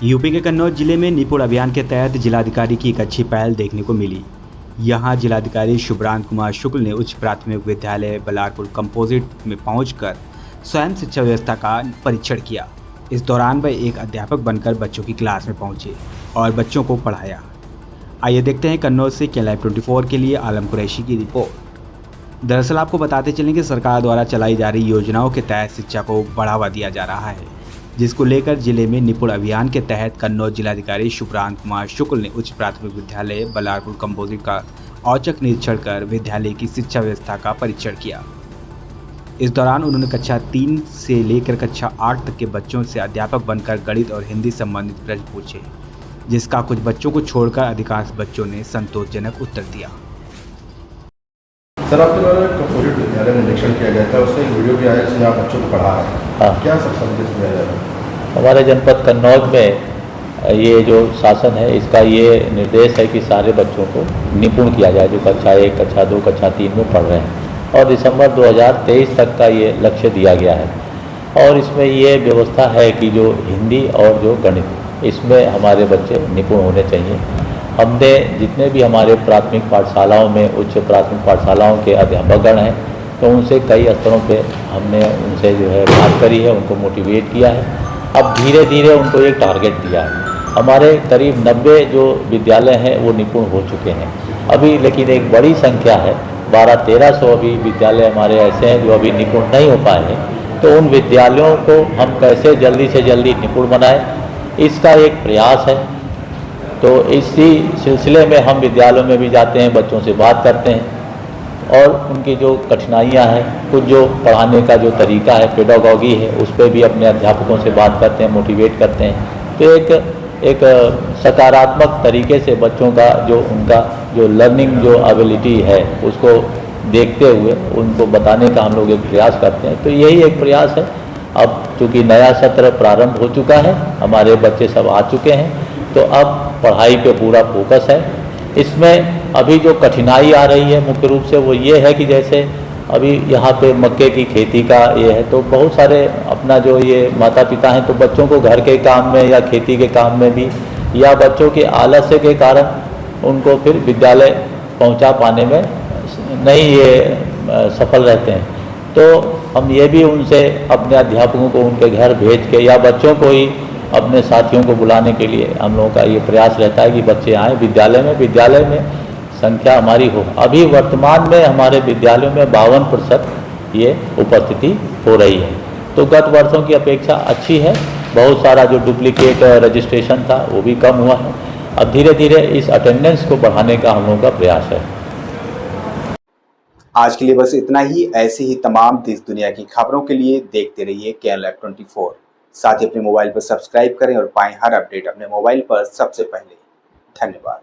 UP के कन्नौज जिले में निपुण अभियान के तहत जिलाधिकारी की एक अच्छी पहल देखने को मिली। यहां जिलाधिकारी शुभ्रांत कुमार शुक्ल ने उच्च प्राथमिक विद्यालय बलारपुर कंपोजिट में पहुंचकर स्वयं शिक्षा व्यवस्था का परीक्षण किया। इस दौरान वह एक अध्यापक बनकर बच्चों की क्लास में पहुंचे और बच्चों को पढ़ाया। आइए देखते हैं कन्नौज से KLive 24 के लिए आलम कुरैशी की रिपोर्ट। दरअसल आपको बताते चलें कि सरकार द्वारा चलाई जा रही योजनाओं के तहत शिक्षा को बढ़ावा दिया जा रहा है, जिसको लेकर जिले में निपुण अभियान के तहत कन्नौज जिलाधिकारी शुभ्रांत कुमार शुक्ल ने उच्च प्राथमिक विद्यालय बलारपुर कंपोजिट का औचक निरीक्षण कर विद्यालय की शिक्षा व्यवस्था का परीक्षण किया। इस दौरान उन्होंने कक्षा 3 से लेकर कक्षा 8 तक के बच्चों से अध्यापक बनकर गणित और हिंदी संबंधित प्रश्न पूछे, जिसका कुछ बच्चों को छोड़कर अधिकांश बच्चों ने संतोषजनक उत्तर दिया। सर, आपके द्वारा कंपोजिट विद्यालय में निरीक्षण किया गया था, उसमें एक वीडियो भी आया जिसमें आप बच्चों को पढ़ा है। हाँ, क्या सब संदेश दिया जा रहा है? हमारे जनपद कन्नौज में ये जो शासन है इसका ये निर्देश है कि सारे बच्चों को निपुण किया जाए जो कक्षा 1, कक्षा 2, कक्षा 3 में पढ़ रहे हैं, और दिसंबर 2023 तक का ये लक्ष्य दिया गया है। और इसमें ये व्यवस्था है कि जो हिंदी और जो गणित, इसमें हमारे बच्चे निपुण होने चाहिए। हमने जितने भी हमारे प्राथमिक पाठशालाओं में, उच्च प्राथमिक पाठशालाओं के अध्यापकगण हैं, तो उनसे कई स्तरों पे हमने उनसे जो है बात करी है, उनको मोटिवेट किया है। अब धीरे धीरे उनको एक टारगेट दिया है। हमारे करीब 90 जो विद्यालय हैं वो निपुण हो चुके हैं अभी, लेकिन एक बड़ी संख्या है 1200-1300 अभी विद्यालय हमारे ऐसे हैं जो अभी निपुण नहीं हो पाए हैं। तो उन विद्यालयों को हम कैसे जल्दी से जल्दी निपुण बनाएं, इसका एक प्रयास है। तो इसी सिलसिले में हम विद्यालयों में भी जाते हैं, बच्चों से बात करते हैं और उनकी जो कठिनाइयां हैं, कुछ जो पढ़ाने का जो तरीका है, पेडागॉजी है, उस पर भी अपने अध्यापकों से बात करते हैं, मोटिवेट करते हैं। तो एक सकारात्मक तरीके से बच्चों का जो उनका जो लर्निंग जो एबिलिटी है उसको देखते हुए उनको बताने का हम लोग एक प्रयास करते हैं। तो यही एक प्रयास है। अब चूँकि नया सत्र प्रारंभ हो चुका है, हमारे बच्चे सब आ चुके हैं, तो अब पढ़ाई पे पूरा फोकस है। इसमें अभी जो कठिनाई आ रही है मुख्य रूप से वो ये है कि जैसे अभी यहाँ पे मक्के की खेती का ये है, तो बहुत सारे अपना जो ये माता पिता हैं तो बच्चों को घर के काम में या खेती के काम में भी, या बच्चों के आलस्य के कारण उनको फिर विद्यालय पहुँचा पाने में नहीं ये सफल रहते हैं। तो हम ये भी उनसे अपने अध्यापकों को उनके घर भेज के या बच्चों को ही अपने साथियों को बुलाने के लिए हम लोगों का ये प्रयास रहता है कि बच्चे आएँ विद्यालय में संख्या हमारी हो। अभी वर्तमान में हमारे विद्यालयों में 52% ये उपस्थिति हो रही है, तो गत वर्षों की अपेक्षा अच्छी है। बहुत सारा जो डुप्लीकेट रजिस्ट्रेशन था वो भी कम हुआ है। अब धीरे धीरे इस अटेंडेंस को बढ़ाने का हम लोगों का प्रयास है। आज के लिए बस इतना ही। ऐसी ही तमाम देश दुनिया की खबरों के लिए देखते रहिए KLive 24। साथ ही अपने मोबाइल पर सब्सक्राइब करें और पाएं हर अपडेट अपने मोबाइल पर सबसे पहले। धन्यवाद।